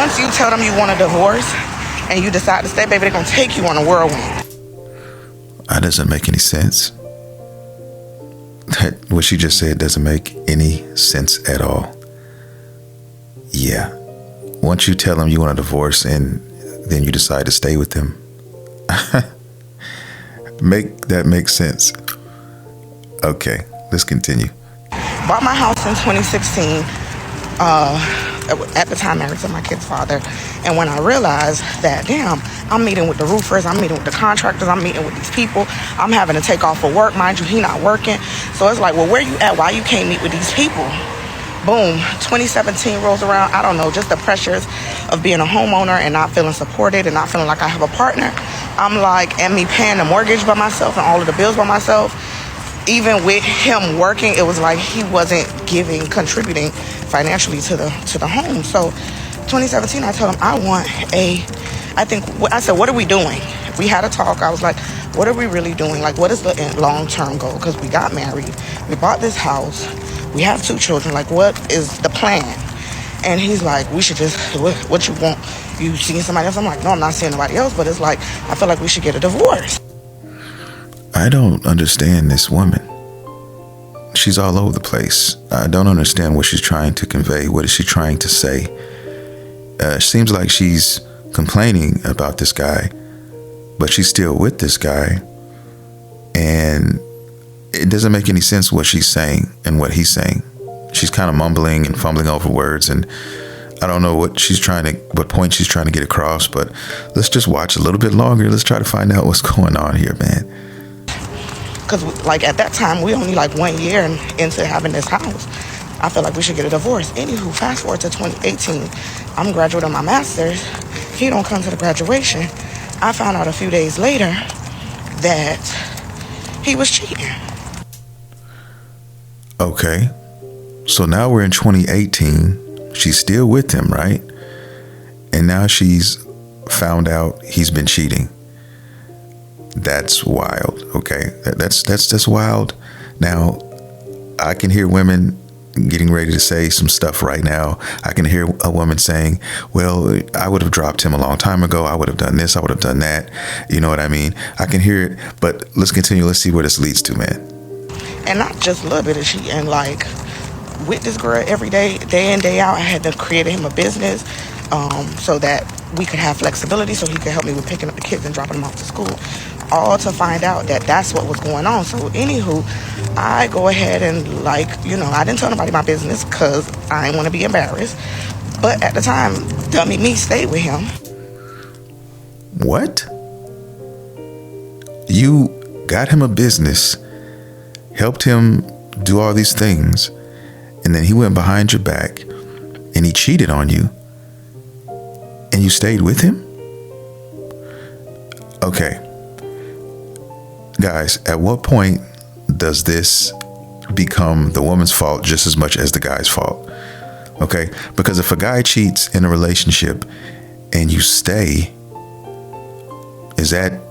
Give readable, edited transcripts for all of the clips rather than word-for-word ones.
once you tell them you want a divorce and you decide to stay, baby, they're going to take you on a whirlwind. That doesn't make any sense. What she just said doesn't make any sense at all. Yeah. Once you tell them you want a divorce and then you decide to stay with them, make that make sense. Okay, let's continue. Bought my house in 2016. At the time, married to my kid's father. And when I realized that, damn, I'm meeting with the roofers, I'm meeting with the contractors, I'm meeting with these people, I'm having to take off for work. Mind you, he not working. So it's like, well, where you at? Why you can't meet with these people? Boom, 2017 rolls around. I don't know, just the pressures of being a homeowner and not feeling supported and not feeling like I have a partner. I'm like, and me paying the mortgage by myself and all of the bills by myself. Even with him working, it was like he wasn't contributing financially to the home. So 2017, I told him I said, what are we doing? We had a talk. I was like, what are we really doing? Like, what is the long-term goal? Because we got married, we bought this house, we have 2 children. Like, what is the plan? And he's like, we should just, what you want? You seeing somebody else? I'm like, no, I'm not seeing nobody else, but it's like, I feel like we should get a divorce. I don't understand this woman. She's all over the place. I don't understand what she's trying to convey. What is she trying to say? Seems like she's complaining about this guy, but she's still with this guy. And it doesn't make any sense what she's saying and what he's saying. She's kind of mumbling and fumbling over words, and I don't know what point she's trying to get across, but let's just watch a little bit longer. Let's try to find out what's going on here, man. Because, like, at that time, we only, 1 year into having this house. I feel like we should get a divorce. Anywho, fast forward to 2018. I'm graduating my master's. He don't come to the graduation. I found out a few days later that he was cheating. Okay. So now we're in 2018. She's still with him, right? And now she's found out he's been cheating. That's wild. Okay. That's wild. Now, I can hear women getting ready to say some stuff right now. I can hear a woman saying, well, I would have dropped him a long time ago. I would have done this. I would have done that. You know what I mean? I can hear it, but let's continue. Let's see where this leads to, man. And not just a little bit of cheating, like with this girl every day in, day out. I had to create him a business so that we could have flexibility, so he could help me with picking up the kids and dropping them off to school. All to find out that that's what was going on. So anywho, I go ahead and I didn't tell nobody my business because I didn't want to be embarrassed. But at the time, dummy me stayed with him. What? You got him a business, helped him do all these things, and then he went behind your back and he cheated on you, and you stayed with him? Okay. Guys, at what point does this become the woman's fault just as much as the guy's fault? Okay, because if a guy cheats in a relationship and you stay, is that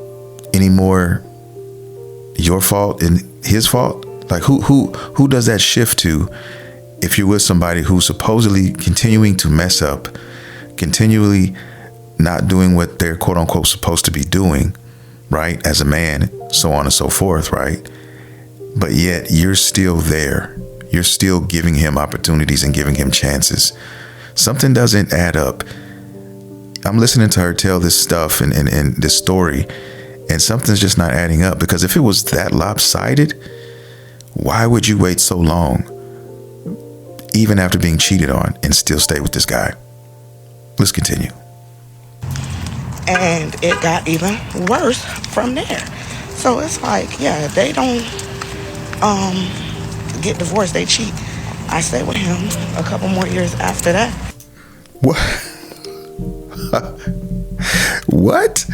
any more your fault and his fault? Like who does that shift to if you're with somebody who's supposedly continuing to mess up, continually not doing what they're quote unquote supposed to be doing, right? As a man, so on and so forth, right? But yet you're still there. You're still giving him opportunities and giving him chances. Something doesn't add up. I'm listening to her tell this stuff and this story, and something's just not adding up, because if it was that lopsided, why would you wait so long, even after being cheated on, and still stay with this guy? Let's continue. And it got even worse from there. So it's like, yeah, they don't get divorced, they cheat. I stayed with him a couple more years after that. What? What?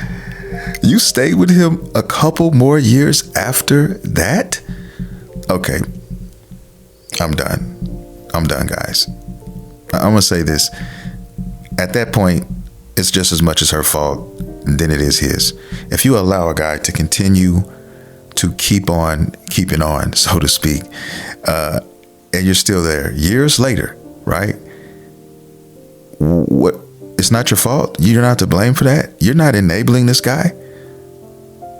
You stayed with him a couple more years after that? Okay. I'm done, guys. I'm gonna say this. At that point, it's just as much as her fault than it is his. If you allow a guy to continue to keep on keeping on, so to speak, and you're still there years later, right? It's not your fault. You're not to blame for that. You're not enabling this guy.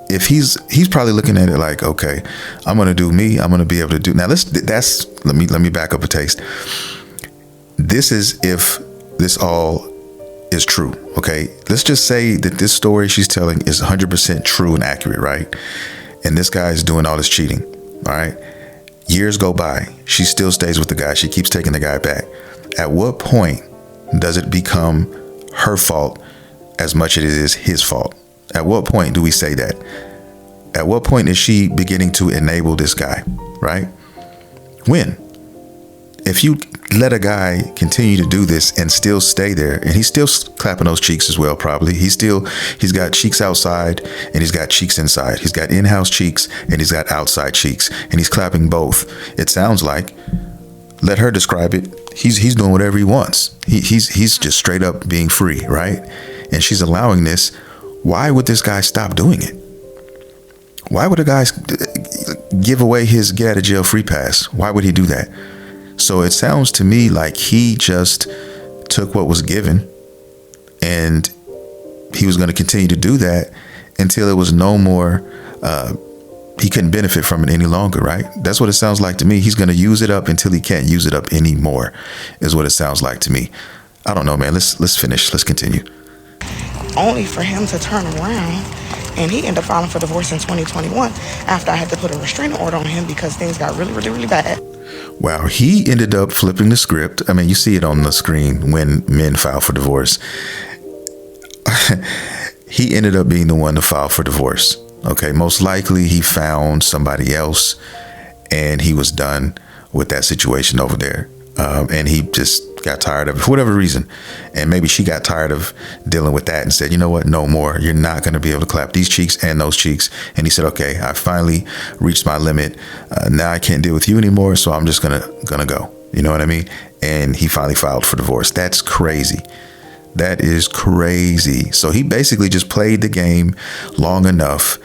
If he's probably looking at it like, okay, I'm gonna do me. I'm gonna be able to do. Now let me back up a taste. This is if this all is true. Okay, let's just say that this story she's telling is 100% true and accurate, right? And this guy is doing all this cheating. All right. Years go by. She still stays with the guy. She keeps taking the guy back. At what point does it become her fault as much as it is his fault? At what point do we say that? At what point is she beginning to enable this guy, right? When? If you let a guy continue to do this and still stay there, and he's still clapping those cheeks as well, probably. He's got cheeks outside and he's got cheeks inside. He's got in-house cheeks and he's got outside cheeks, and he's clapping both. It sounds like, let her describe it, he's doing whatever he wants. He's just straight up being free, right? And she's allowing this. Why would this guy stop doing it? Why would a guy give away his get out of jail free pass? Why would he do that? So it sounds to me like he just took what was given, and he was going to continue to do that until it was no more, he couldn't benefit from it any longer, right? That's what it sounds like to me. He's going to use it up until he can't use it up anymore, is what it sounds like to me. I don't know, man. Let's finish. Let's continue. Only for him to turn around, and he ended up filing for divorce in 2021 after I had to put a restraining order on him because things got really, really, really bad. Wow, he ended up flipping the script. I mean, you see it on the screen when men file for divorce. He ended up being the one to file for divorce. Okay, most likely he found somebody else and he was done with that situation over there. And he just got tired of it for whatever reason. And maybe she got tired of dealing with that and said, you know what, no more. You're not going to be able to clap these cheeks and those cheeks. And he said, okay, I finally reached my limit. Now I can't deal with you anymore. So I'm just gonna go. You know what I mean? And he finally filed for divorce. That's crazy. That is crazy. So he basically just played the game long enough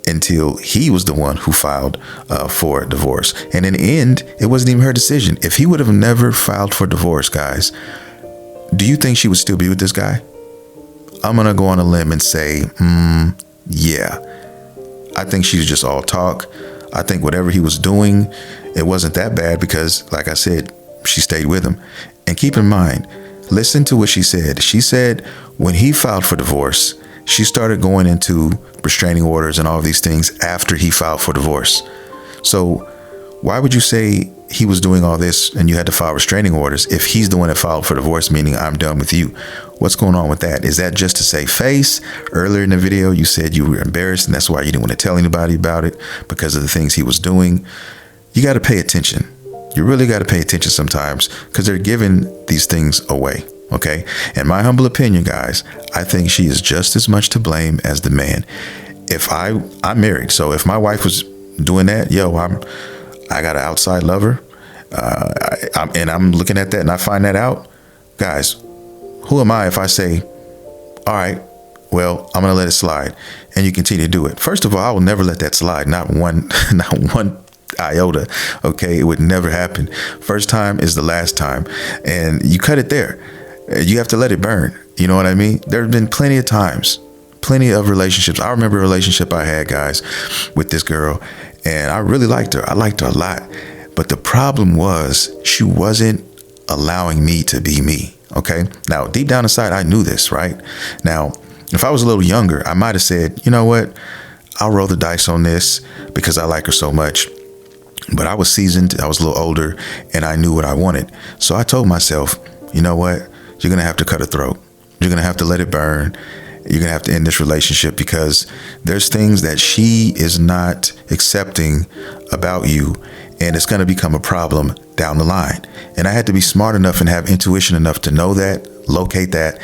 until he was the one who filed for divorce. And in the end, it wasn't even her decision. If he would have never filed for divorce, guys, do you think she would still be with this guy? I'm going to go on a limb and say, yeah. I think she was just all talk. I think whatever he was doing, it wasn't that bad because, like I said, she stayed with him. And keep in mind, listen to what she said. She said when he filed for divorce, she started going into restraining orders and all of these things after he filed for divorce. So why would you say he was doing all this and you had to file restraining orders if he's the one that filed for divorce, meaning I'm done with you? What's going on with that? Is that just to save face? Earlier in the video, you said you were embarrassed and that's why you didn't want to tell anybody about it because of the things he was doing. You got to pay attention. You really got to pay attention sometimes because they're giving these things away. Okay. In my humble opinion, guys, I think she is just as much to blame as the man. If I'm married, so if my wife was doing that, I got an outside lover, and I'm looking at that and I find that out, guys, who am I if I say, all right, well, I'm going to let it slide and you continue to do it? First of all, I will never let that slide. Not one iota. Okay. It would never happen. First time is the last time, and you cut it there. You have to let it burn. You know what I mean? There have been plenty of times, plenty of relationships. I remember a relationship I had, guys, with this girl, and I really liked her. I liked her a lot. But the problem was she wasn't allowing me to be me. Okay. Now, deep down inside, I knew this, right? Now, if I was a little younger, I might have said, you know what? I'll roll the dice on this because I like her so much. But I was seasoned. I was a little older and I knew what I wanted. So I told myself, you know what? You're going to have to cut her throat. You're going to have to let it burn. You're going to have to end this relationship because there's things that she is not accepting about you, and it's going to become a problem down the line. And I had to be smart enough and have intuition enough to know that, locate that,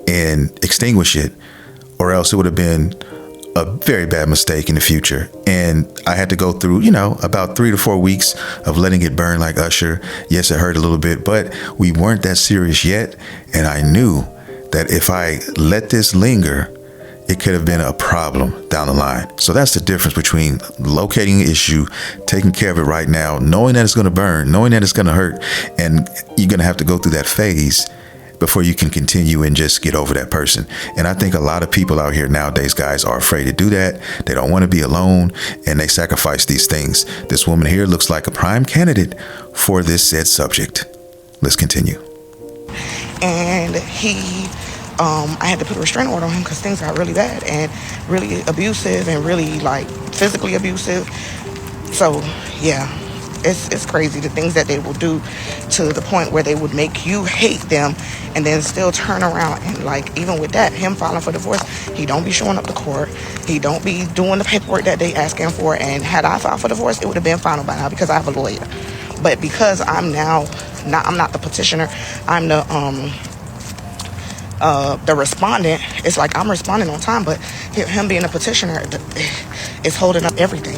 and extinguish it, or else it would have been a very bad mistake in the future. And I had to go through, about 3 to 4 weeks of letting it burn like Usher. Yes, it hurt a little bit, but we weren't that serious yet. And I knew that if I let this linger, it could have been a problem down the line. So that's the difference between locating an issue, taking care of it right now, knowing that it's going to burn, knowing that it's going to hurt, and you're going to have to go through that phase before you can continue and just get over that person. And I think a lot of people out here nowadays, guys, are afraid to do that. They don't want to be alone, and they sacrifice these things. This woman here looks like a prime candidate for this said subject. Let's continue. And I had to put a restraining order on him because things got really bad and really abusive and really like physically abusive. So yeah, it's crazy the things that they will do, to the point where they would make you hate them and then still turn around and, like, even with that, him filing for divorce, he don't be showing up to court. He don't be doing the paperwork that they asking for. And had I filed for divorce, it would have been final by now because I have a lawyer. But because I'm not the petitioner, I'm the respondent. It's like I'm responding on time, but him being a petitioner is holding up everything.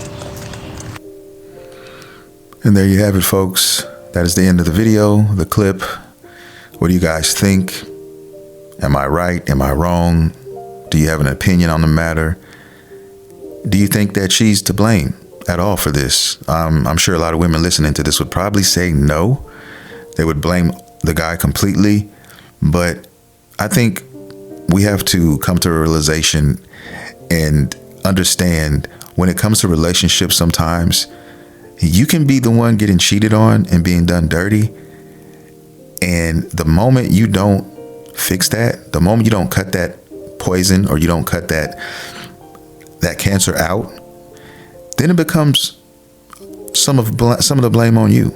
And there you have it, folks. That is the end of the video, the clip. What do you guys think? Am I right? Am I wrong? Do you have an opinion on the matter? Do you think that she's to blame at all for this? I'm sure a lot of women listening to this would probably say no. They would blame the guy completely. But I think we have to come to a realization and understand, when it comes to relationships, sometimes you can be the one getting cheated on and being done dirty. And the moment you don't fix that, the moment you don't cut that poison, or you don't cut that cancer out, then it becomes some of the blame on you.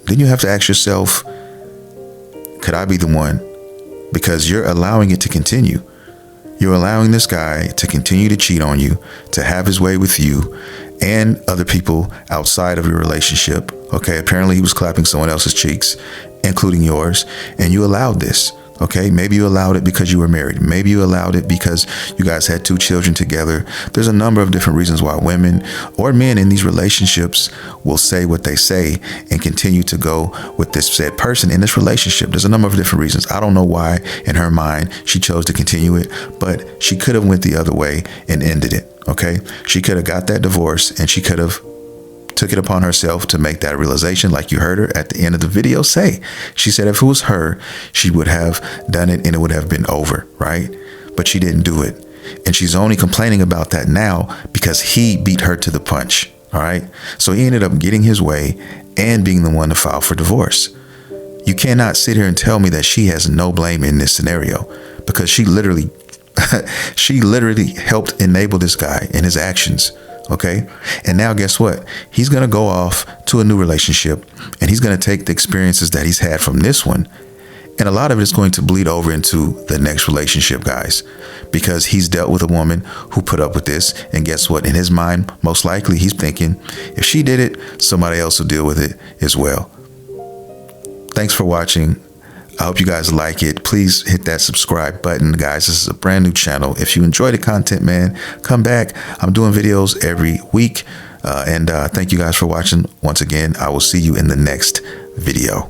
Then you have to ask yourself, could I be the one? Because you're allowing it to continue. You're allowing this guy to continue to cheat on you, to have his way with you and other people outside of your relationship. Okay, apparently he was clapping someone else's cheeks, including yours, and you allowed this. Okay, maybe you allowed it because you were married. Maybe you allowed it because you guys had 2 children together. There's a number of different reasons why women or men in these relationships will say what they say and continue to go with this said person in this relationship. There's a number of different reasons. I don't know why in her mind she chose to continue it, but she could have went the other way and ended it. Okay, she could have got that divorce, and she could have took it upon herself to make that realization, like you heard her at the end of the video say. She said if it was her, she would have done it and it would have been over, right? But she didn't do it. And she's only complaining about that now because he beat her to the punch, all right? So he ended up getting his way and being the one to file for divorce. You cannot sit here and tell me that she has no blame in this scenario, because she literally helped enable this guy in his actions. Okay. And now guess what? He's going to go off to a new relationship, and he's going to take the experiences that he's had from this one. And a lot of it is going to bleed over into the next relationship, guys, because he's dealt with a woman who put up with this. And guess what? In his mind, most likely he's thinking, if she did it, somebody else will deal with it as well. Thanks for watching. I hope you guys like it. Please hit that subscribe button, guys. This is a brand new channel. If you enjoy the content, man, come back. I'm doing videos every week. And thank you guys for watching. Once again, I will see you in the next video.